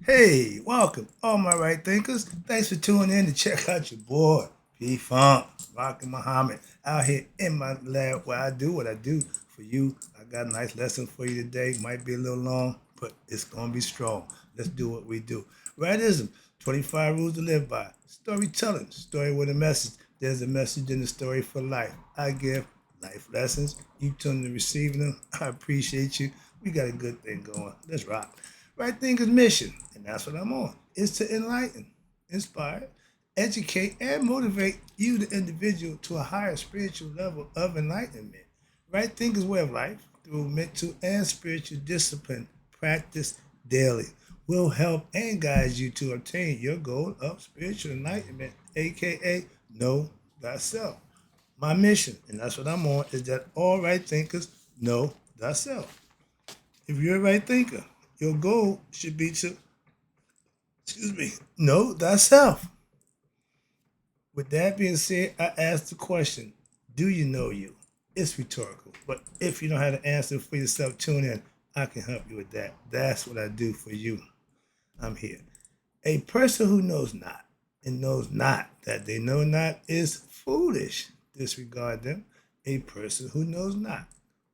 Hey, welcome, all my right thinkers. Thanks for tuning in to check out your boy, P Funk, Rockin' Muhammad, out here in my lab where I do what I do for you. I got a nice lesson for you today. Might be a little long, but it's gonna be strong. Let's do what we do. Rightism, 25 rules to live by. Storytelling, story with a message. There's a message in the story for life. I give life lessons. You tune to receiving them. I appreciate you. We got a good thing going. Let's rock. Right Thinker's mission, and that's what I'm on, is to enlighten, inspire, educate, and motivate you, the individual, to a higher spiritual level of enlightenment. Right Thinker's way of life, through mental and spiritual discipline, practice daily, will help and guide you to obtain your goal of spiritual enlightenment, aka know thyself. My mission, and that's what I'm on, is that all right thinkers know thyself. If you're a right thinker, your goal should be to, know thyself. With that being said, I ask the question, do you know you? It's rhetorical, but if you don't have the answer for yourself, tune in. I can help you with that. That's what I do for you. I'm here. A person who knows not and knows not that they know not is foolish. Disregard them. A person who knows not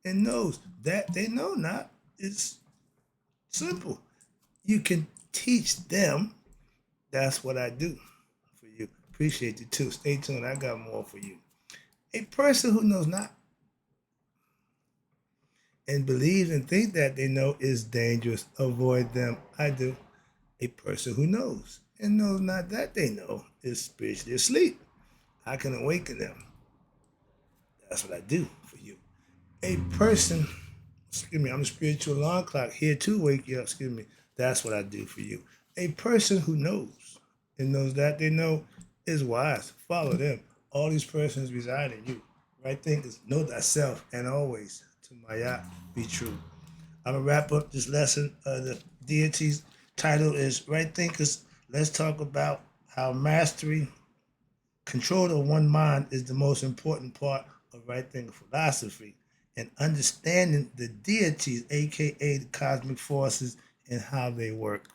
and knows that they know not is simple. You can teach them. That's what I do for you. Appreciate you too. Stay tuned. I got more for you. A person who knows not and believes and thinks that they know is dangerous. Avoid them. I do. A person who knows and knows not that they know is spiritually asleep. I can awaken them. That's what I do for you. A person, I'm a spiritual alarm clock here to wake you up. That's what I do for you. A person who knows and knows that they know is wise. Follow them. All these persons reside in you. Right thinkers, know thyself and always to Maya be true. I'm gonna wrap up this lesson. The deity's title is Right Thinkers. Let's talk about how mastery, control of one mind is the most important part of right thinker philosophy, and understanding the deities, aka the cosmic forces, and how they work.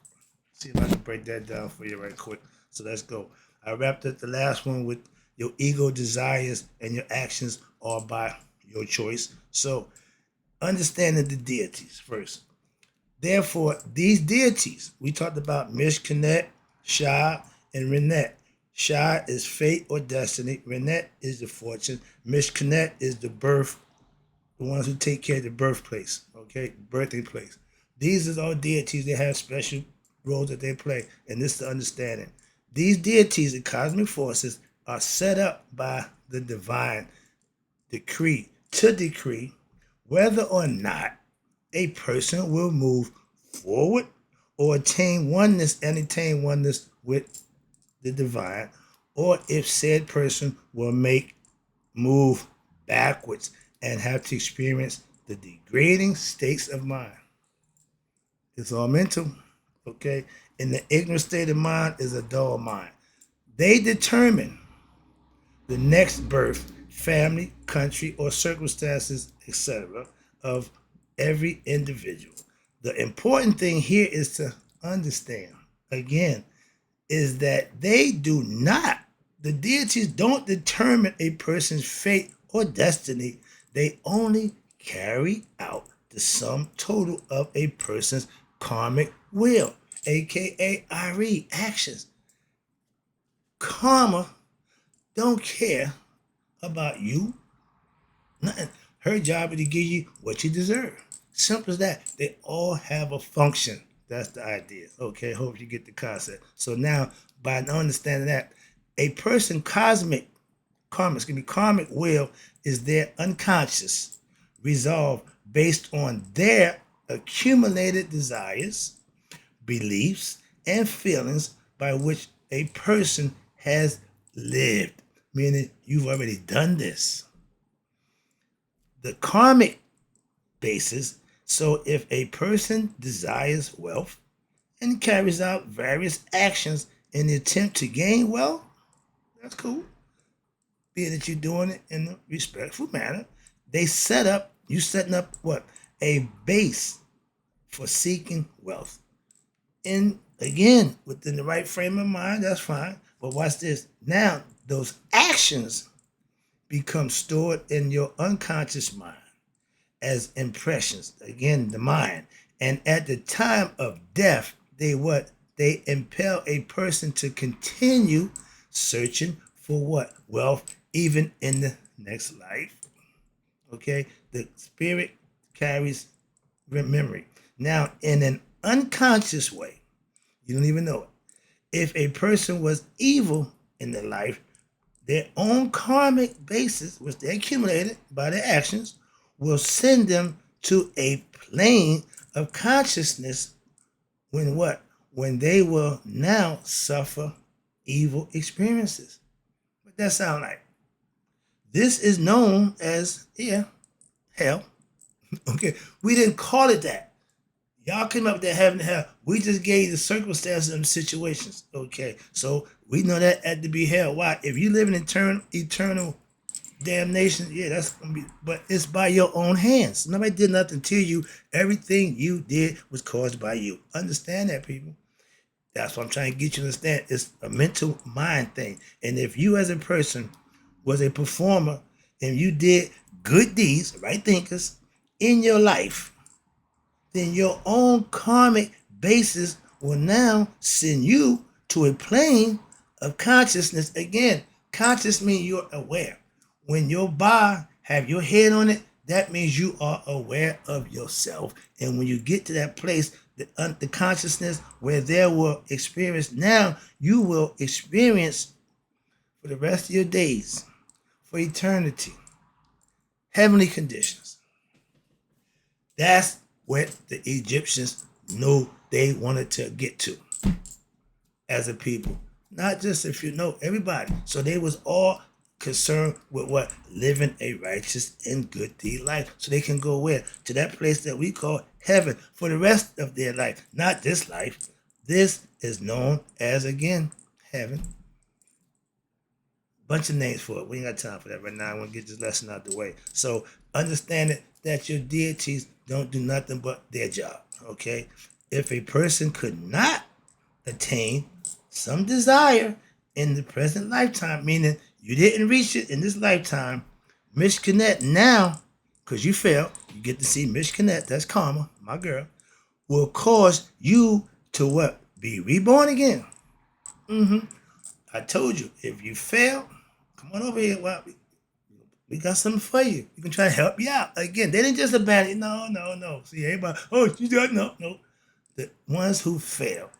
See if I can break that down for you right quick. So let's go. I wrapped up the last one with your ego desires and your actions are by your choice. So understanding the deities first. Therefore, these deities, we talked about Mishkanet, Shah, and Renet. Shah is fate or destiny. Renet is the fortune. Mishkanet is the birth, the ones who take care of the birthplace, okay, birthing place. These are all deities. They have special roles that they play, and this is the understanding. These deities and cosmic forces are set up by the divine decree to decree whether or not a person will move forward or attain oneness with the divine, or if said person will make move backwards and have to experience the degrading states of mind. It's all mental, okay? And the ignorant state of mind is a dull mind. They determine the next birth, family, country, or circumstances, etc., of every individual. The important thing here is to understand, again, is that they do not, the deities don't determine a person's fate or destiny. They only carry out the sum total of a person's karmic will, aka RE, actions. Karma don't care about you, nothing. Her job is to give you what you deserve. Simple as that. They all have a function. That's the idea. Okay, hope you get the concept. So now, by understanding that, a person karmic will is their unconscious resolve based on their accumulated desires, beliefs, and feelings by which a person has lived, meaning you've already done this. The karmic basis. So if a person desires wealth and carries out various actions in the attempt to gain wealth, that's cool. Being that you're doing it in a respectful manner, you setting up what? A base for seeking wealth in Again, within the right frame of mind, that's fine. But watch this. Now, those actions become stored in your unconscious mind as impressions. Again, the mind. And at the time of death, they what? They impel a person to continue searching for what? Wealth, even in the next life. Okay? The spirit carries memory. Now, in an unconscious way, you don't even know it. If a person was evil in their life, their own karmic basis, which they accumulated by their actions, will send them to a plane of consciousness when what? When they will now suffer evil experiences. What that sound like? This is known as, hell. Okay, we didn't call it that. Y'all came up there having hell. We just gave the circumstances and situations. Okay, so we know that had to be hell. Why? If you live in eternal damnation, yeah, that's gonna be. But it's by your own hands. Nobody did nothing to you. Everything you did was caused by you. Understand that, people. That's what I'm trying to get you to understand. It's a mental mind thing. And if you as a person was a performer and you did good deeds, right thinkers, in your life, then your own karmic basis will now send you to a plane of consciousness. Again, conscious means you're aware. When your bar have your head on it, that means you are aware of yourself. And when you get to that place, the consciousness where there will experience, now you will experience for the rest of your days, for eternity, heavenly conditions. That's what the Egyptians knew they wanted to get to as a people. Not just if you know, everybody. So they was all concerned with what? Living a righteous and good deed life. So they can go where? To that place that we call heaven for the rest of their life. Not this life. This is known as, again, heaven. Bunch of names for it. We ain't got time for that right now. I want to get this lesson out the way. So understand it, that your deities don't do nothing but their job. Okay? If a person could not attain some desire in the present lifetime, meaning you didn't reach it in this lifetime, Mishkanet now, because you failed, you get to see Mishkanet, that's karma, my girl, will cause you to what? Be reborn again. I told you, if you fail, come on over here. Well, we got something for you. We can try to help you out. Again, they didn't just abandon you. No. See, everybody, oh, you got no. The ones who failed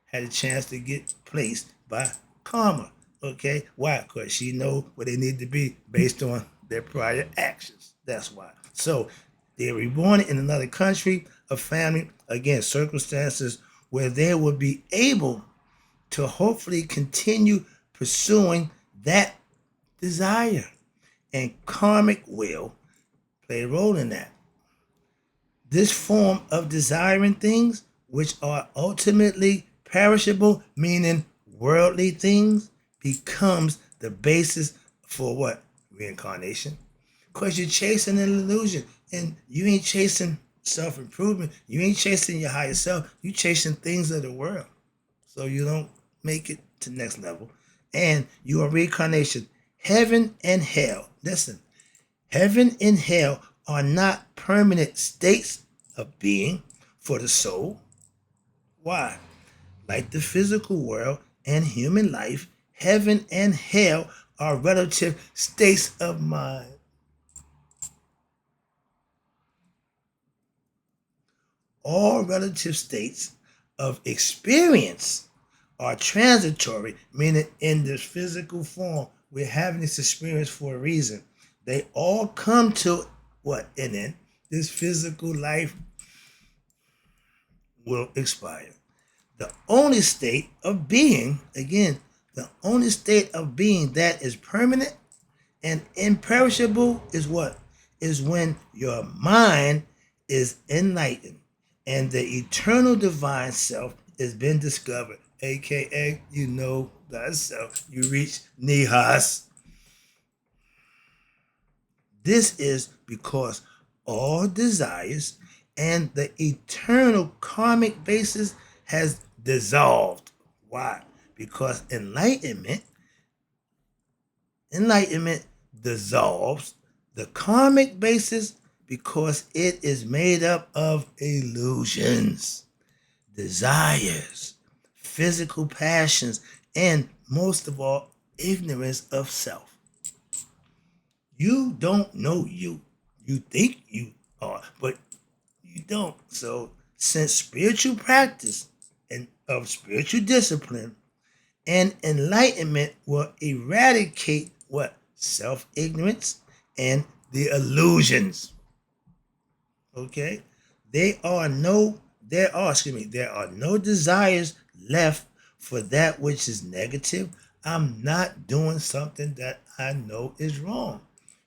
had a chance to get placed by karma. Okay? Why? Because she know where they need to be based on their prior actions. That's why. So they're reborn in another country, a family, again, circumstances where they will be able to hopefully continue pursuing that desire. And karmic will play a role in that. This form of desiring things which are ultimately perishable, meaning worldly things, becomes the basis for what? Reincarnation. Because you're chasing an illusion. And you ain't chasing self-improvement. You ain't chasing your higher self. You chasing things of the world. So you don't make it to the next level. And you are reincarnation. Heaven and hell. Listen, heaven and hell are not permanent states of being for the soul. Why? Like the physical world and human life, heaven and hell are relative states of mind. All relative states of experience are transitory, meaning in this physical form, we're having this experience for a reason. They all come to what? An end. This physical life will expire. The only state of being, again, the only state of being that is permanent and imperishable is what? Is when your mind is enlightened and the eternal divine self has been discovered, aka you know thyself. You reach Nihas. This is because all desires and the eternal karmic basis has dissolved. Why? Because enlightenment dissolves the karmic basis because it is made up of illusions, desires, physical passions, and most of all, ignorance of self. You don't know you. You think you are, but you don't. So, since spiritual practice and of spiritual discipline and enlightenment will eradicate what? Self-ignorance and the illusions. Okay? There are no desires left for that which is negative. I'm not doing something that I know is wrong.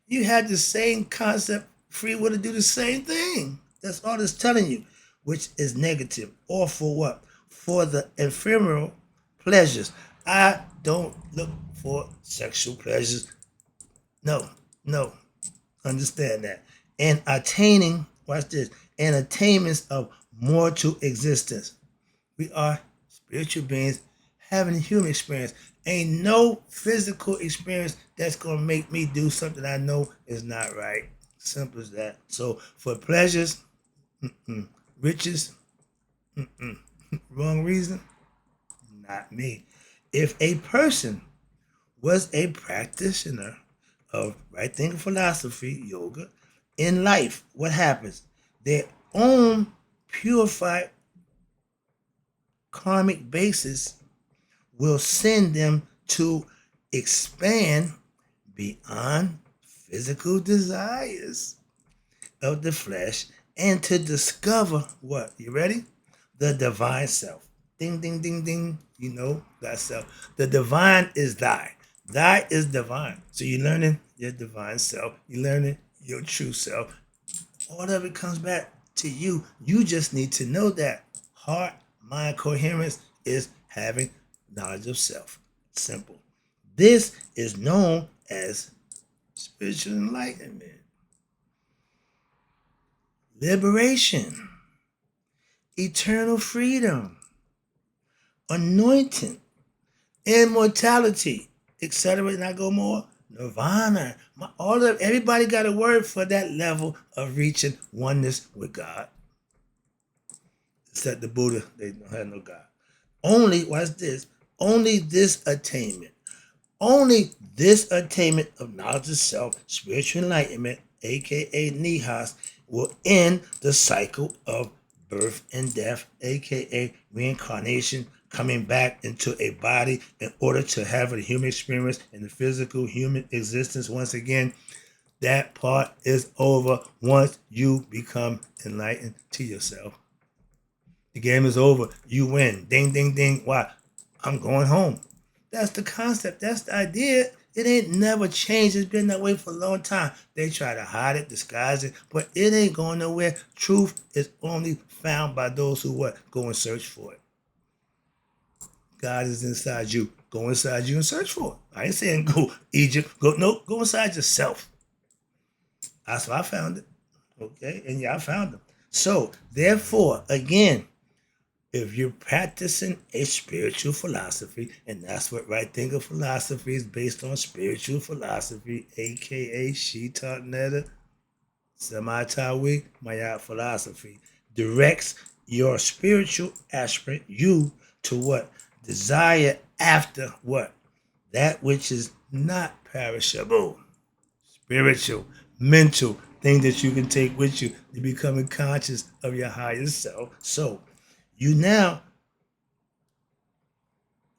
You had the same concept, free will to do the same thing. That's all it's telling you, which is negative. Or for what? For the ephemeral pleasures. I don't look for sexual pleasures. No, no. Understand that. And attaining, watch this, and attainments of mortal existence. We are spiritual beings having a human experience. Ain't no physical experience that's going to make me do something I know is not right. Simple as that. So for pleasures, riches, wrong reason, not me. If a person was a practitioner of right thinking philosophy, yoga, in life, what happens? Their own purified karmic basis will send them to expand beyond physical desires of the flesh and to discover what? You ready? The divine self. Ding, ding, ding, ding. You know that self. The divine is thy. Thy is divine. So you're learning your divine self. You're learning your true self. All of it comes back to you. You just need to know that heart, mind coherence is having knowledge of self. Simple. This is known as spiritual enlightenment, liberation, eternal freedom, anointing, immortality, etc. And I go more. Nirvana. Everybody got a word for that level of reaching oneness with God. Except the Buddha, they don't have no God. Only, watch this, only this attainment of knowledge of self, spiritual enlightenment, aka Nihas, will end the cycle of birth and death, aka reincarnation, coming back into a body in order to have a human experience in the physical human existence once again. That part is over once you become enlightened to yourself. The game is over. You win. Ding, ding, ding. Why? I'm going home. That's the concept. That's the idea. It ain't never changed. It's been that way for a long time. They try to hide it, disguise it, but it ain't going nowhere. Truth is only found by those who what? Go and search for it. God is inside you. Go inside you and search for it. I ain't saying go Egypt. Go inside yourself. That's why I found it. Okay? And yeah, I found them. So, therefore, again, if you're practicing a spiritual philosophy, and that's what right thinking philosophy is based on, spiritual philosophy, aka Shita Netta, Samatawi Maya philosophy, directs your spiritual aspirant, you, to what? Desire after what? That which is not perishable, spiritual, mental, thing that you can take with you to becoming conscious of your higher self. So, you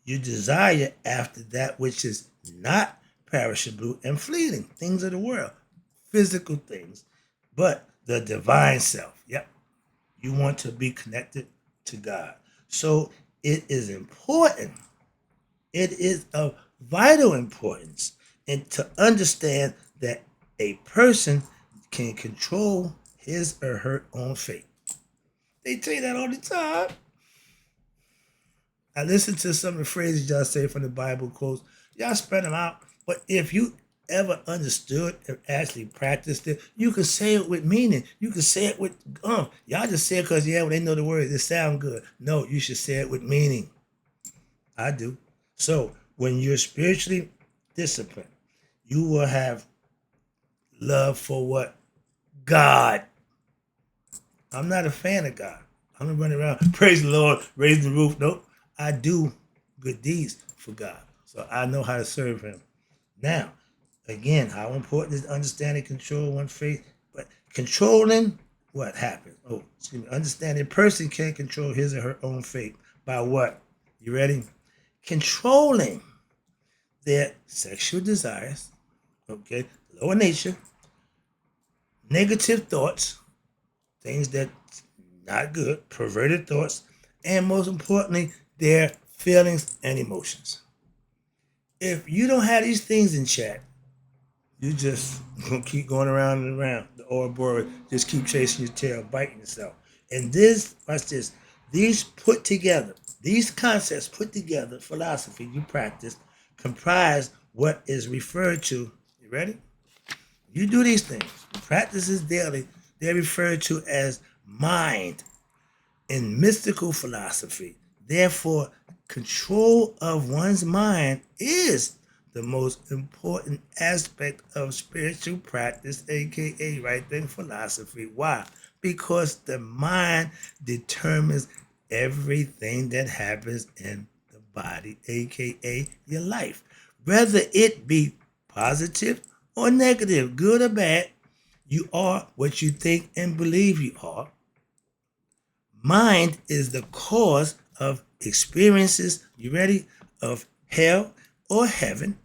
desire after that which is not perishable and fleeting, things of the world, physical things, but the divine self. Yep. You want to be connected to God. So it is important. It is of vital importance and to understand that a person can control his or her own fate. They tell you that all the time. I listen to some of the phrases y'all say from the Bible quotes. Y'all spread them out. But if you ever understood and actually practiced it, you can say it with meaning. You can say it with y'all just say it because well, they know the words. It sound good. No, you should say it with meaning. I do. So when you're spiritually disciplined, you will have love for what? God. I'm not a fan of God. I'm not running around, praise the Lord, raising the roof. Nope. I do good deeds for God. So I know how to serve him. Now, again, how important is understanding control one faith? But controlling what happens? Oh, excuse me. Understanding a person can't control his or her own fate by what? You ready? Controlling their sexual desires, okay, lower nature, negative thoughts, things that not good, perverted thoughts, and most importantly, their feelings and emotions. If you don't have these things in check, you just gonna keep going around and around. The Ouroboros just keep chasing your tail, biting yourself. And this, watch this, these put together, these concepts put together, philosophy you practice, comprise what is referred to. You ready? You do these things, practices daily, they're referred to as mind in mystical philosophy. Therefore, control of one's mind is the most important aspect of spiritual practice, aka right thing philosophy. Why? Because the mind determines everything that happens in the body, aka your life. Whether it be positive or negative, good or bad, you are what you think and believe you are. Mind is the cause of experiences, you ready? Of hell or heaven,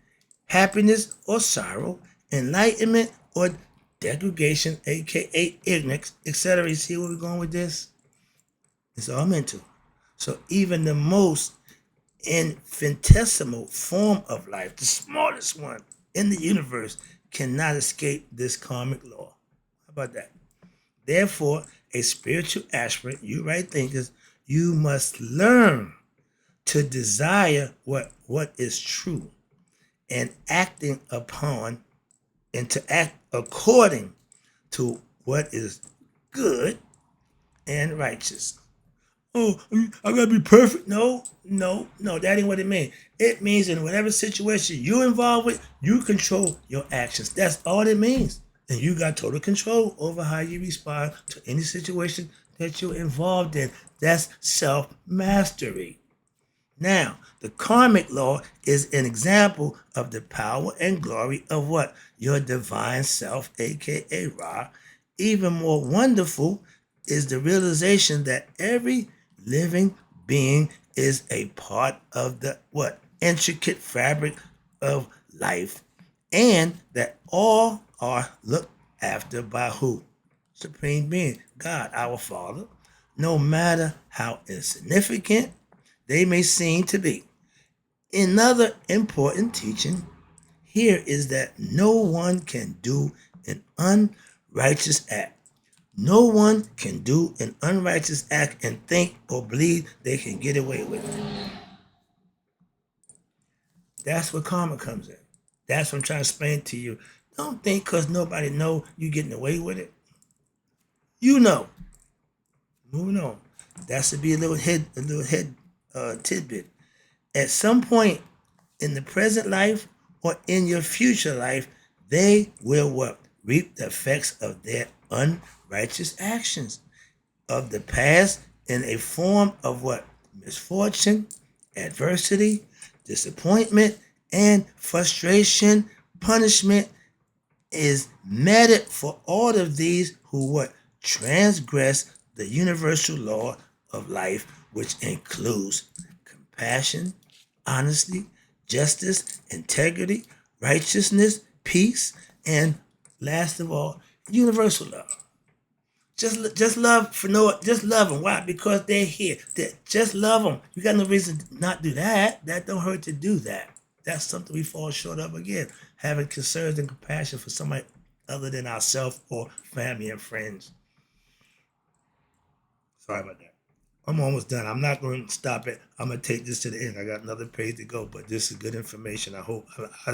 happiness or sorrow, enlightenment or degradation, aka ignorance, etc. You see where we're going with this? It's all mental. So even the most infinitesimal form of life, the smallest one in the universe, cannot escape this karmic law. How about that? Therefore, a spiritual aspirant, you right thinkers, you must learn to desire what is true and acting upon and to act according to what is good and righteous. Oh, I gotta be perfect. No, no, no, that ain't what it means. It means in whatever situation you're involved with, you control your actions. That's all it means. And you got total control over how you respond to any situation that you're involved in. That's self-mastery. Now, the karmic law is an example of the power and glory of what? Your divine self, aka Ra. Even more wonderful is the realization that every living being is a part of the what? Intricate fabric of life, and that all are looked after by who? Supreme Being, God, our Father, no matter how insignificant they may seem to be. Another important teaching here is that no one can do an unrighteous act. No one can do an unrighteous act and think or believe they can get away with it. That's where karma comes in. That's what I'm trying to explain to you. Don't think because nobody know you getting away with it. You know. Moving on. That should be a little head tidbit. At some point in the present life or in your future life, they will what? Reap the effects of their unrighteous actions of the past in a form of what? Misfortune, adversity, disappointment, and frustration. Punishment is meted for all of these who what? Transgress the universal law of life, which includes compassion, honesty, justice, integrity, righteousness, peace, and last of all, universal love. Just love for no, just love them. Why? Because they're here. Just love them. You got no reason to not do that. That don't hurt to do that. That's something we fall short of again. Having concerns and compassion for somebody other than ourselves or family and friends. Sorry about that. I'm almost done. I'm not going to stop it. I'm going to take this to the end. I got another page to go, but this is good information. I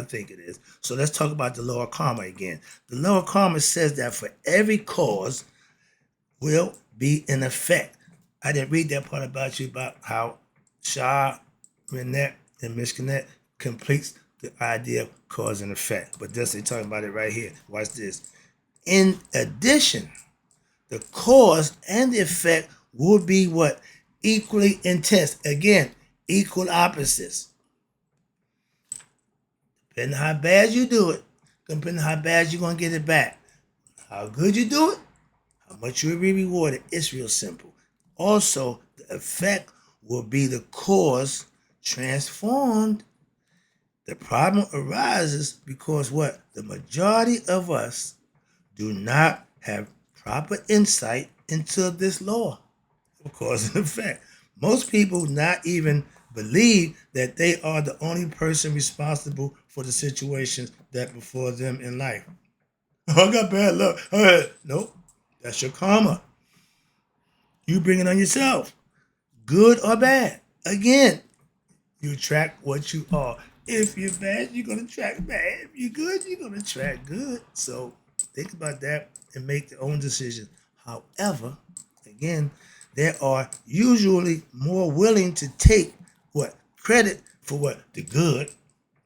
think it is. So let's talk about the law of karma again. The law of karma says that for every cause will be an effect. I didn't read that part about you about how Shah, Renette, and Mishkanet completes the idea of cause and effect. But this, they're talking about it right here. Watch this. In addition, the cause and the effect will be what? Equally intense. Again, equal opposites. Depending on how bad you do it, depending on how bad you're going to get it back. How good you do it, how much you will be rewarded. It's real simple. Also, the effect will be the cause transformed. The problem arises because what? The majority of us do not have proper insight into this law of cause and effect. Most people not even believe that they are the only person responsible for the situations that before them in life. Oh, I got bad luck. All right. Nope. That's your karma. You bring it on yourself, good or bad. Again, you attract what you are. If you're bad, you're going to attract bad. If you're good, you're going to attract good. So think about that and make your own decision. However, again, they are usually more willing to take what? Credit for what? The good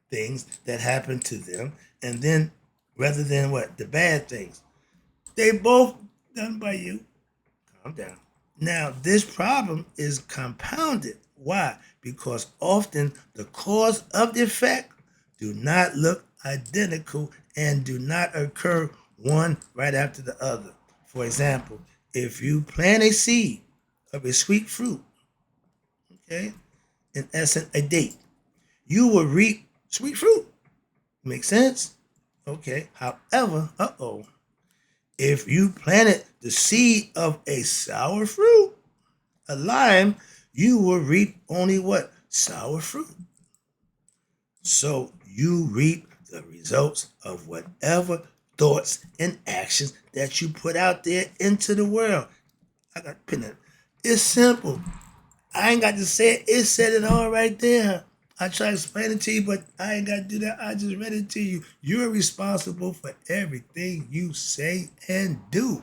things that happen to them, and then rather than what? The bad things. They both done by you. Calm down. Now, this problem is compounded. Why? Because often the cause of the effect do not look identical and do not occur one right after the other. For example, if you plant a seed of a sweet fruit, okay, in essence, a date, you will reap sweet fruit. Make sense? Okay. However, if you planted the seed of a sour fruit, a lime, you will reap only what? Sour fruit. So you reap the results of whatever thoughts and actions that you put out there into the world. I got to pin it. It's simple. I ain't got to say it. It said it all right there. I try to explain it to you, but I ain't got to do that. I just read it to you. You're responsible for everything you say and do.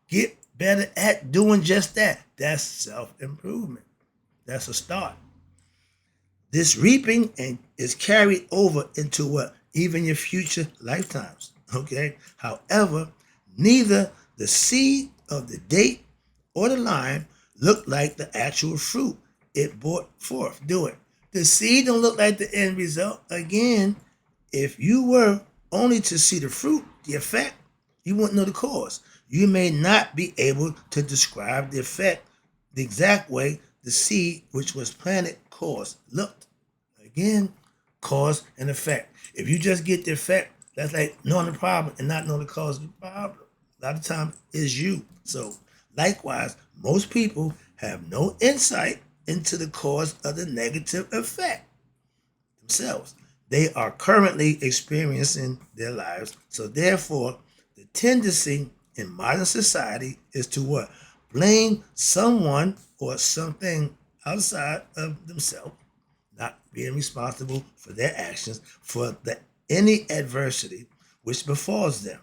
Get better at doing just that. That's self-improvement. That's a start. This reaping is carried over into what? Even your future lifetimes. Okay? However, neither the seed of the date or the lime look like the actual fruit it brought forth. Do it. The seed don't look like the end result. Again, if you were only to see the fruit, the effect, you wouldn't know the cause. You may not be able to describe the effect the exact way the seed which was planted caused looked. Again, cause and effect. If you just get the effect, that's like knowing the problem and not knowing the cause of the problem. A lot of times it's you. So likewise, most people have no insight into the cause of the negative effect themselves. They are currently experiencing their lives. So therefore, the tendency in modern society is to what? Blame someone or something outside of themselves, not being responsible for their actions, for any adversity which befalls them.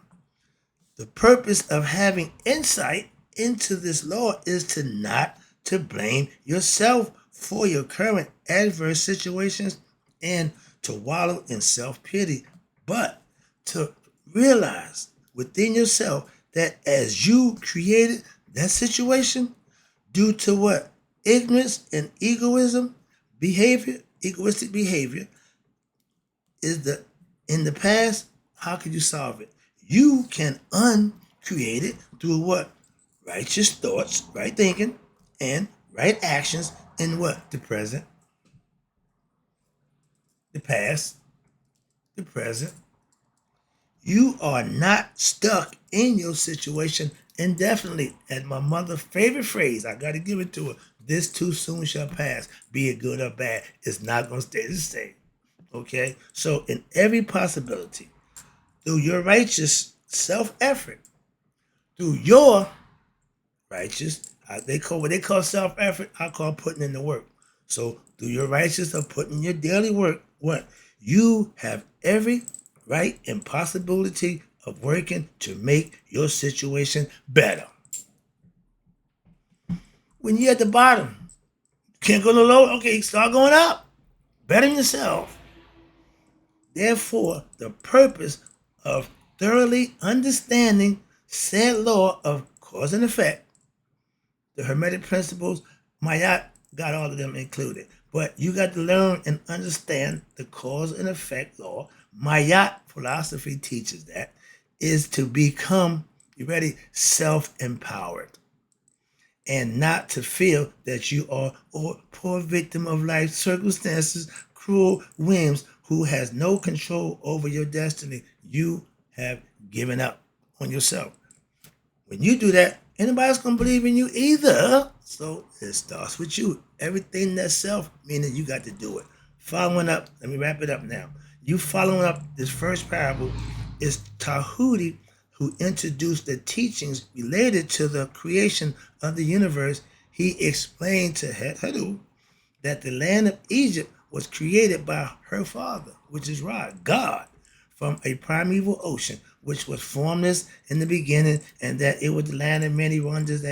The purpose of having insight into this law is to not to blame yourself for your current adverse situations and to wallow in self-pity, but to realize within yourself that as you created that situation due to what? Ignorance and egoistic behavior is in the past, how could you solve it? You can uncreate it through what? Righteous thoughts, right thinking, and right actions in what? The present, the past, the present. You are not stuck in your situation indefinitely. And my mother's favorite phrase, I got to give it to her, this too soon shall pass, be it good or bad. It's not going to stay the same. Okay? So in every possibility, through your righteous self-effort, through your righteous, What they call self effort, I call putting in the work. So through your righteousness of putting your daily work, what you have every right and possibility of working to make your situation better. When you're at the bottom, can't go no lower. Okay, start going up. Better yourself. Therefore, the purpose of thoroughly understanding said law of cause and effect, the Hermetic principles, Mayat got all of them included. But you got to learn and understand the cause and effect law. Mayat philosophy teaches that is to become, you ready, self-empowered and not to feel that you are a poor victim of life's circumstances, cruel whims, who has no control over your destiny. You have given up on yourself. When you do that, anybody's gonna believe in you either. So it starts with you. Everything that's self, meaning you got to do it. Following up, let me wrap it up now. You following up this first parable is Tahuti, who introduced the teachings related to the creation of the universe. He explained to Hedu that the land of Egypt was created by her father, which is Ra, God, from a primeval ocean, which was formless in the beginning, and that it was the land of many wonders,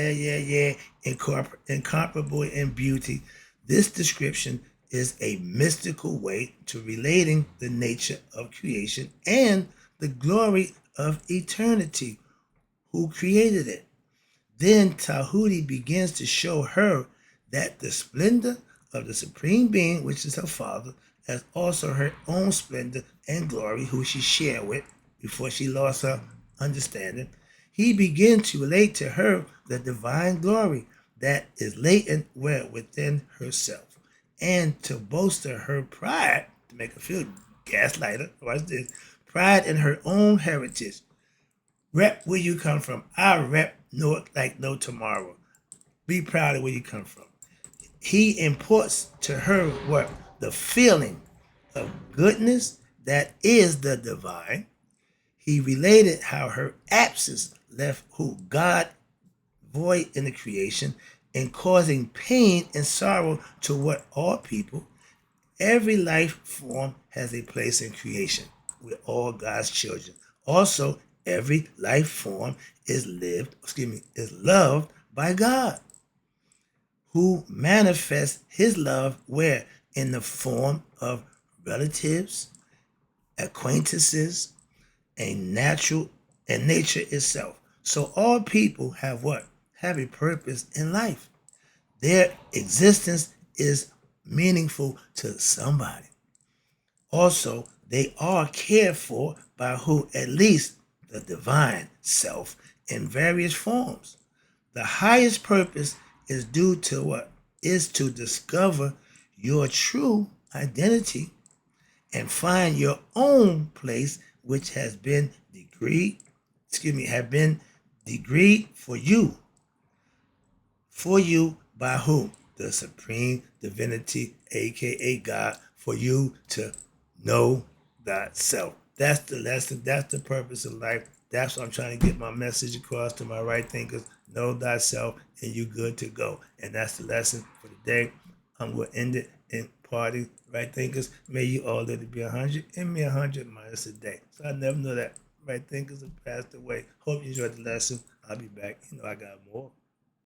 incomparable in beauty. This description is a mystical way to relating the nature of creation and the glory of eternity, who created it. Then Tahuti begins to show her that the splendor of the Supreme Being, which is her father, has also her own splendor and glory, who she shared with before she lost her understanding. He begins to relate to her the divine glory that is latent within herself, and to bolster her pride, to make her feel gaslighter. Watch this. Pride in her own heritage. Rep where you come from. I rep North like no tomorrow. Be proud of where you come from. He imports to her what? The feeling of goodness that is the divine. He related how her absence left who God void in the creation and causing pain and sorrow to what all people. Every life form has a place in creation. We're all God's children. Also, every life form is loved by God, who manifests his love where? In the form of relatives, acquaintances, and nature itself. So all people have what? Have a purpose in life. Their existence is meaningful to somebody. Also, they are cared for by who? At least the divine self in various forms. The highest purpose is due to what? Is to discover your true identity and find your own place, which has been have been decreed for you by who? The supreme divinity, aka God, for you to know thyself. That's the lesson. That's the purpose of life. That's what I'm trying to get my message across to my right thinkers. Know thyself and you good to go. And that's the lesson for the day. I'm going to end it in party. Right thinkers, may you all live to be 100 and me 100 minus a day. So I never know that right thinkers have passed away. Hope you enjoyed the lesson. I'll be back. You know I got more.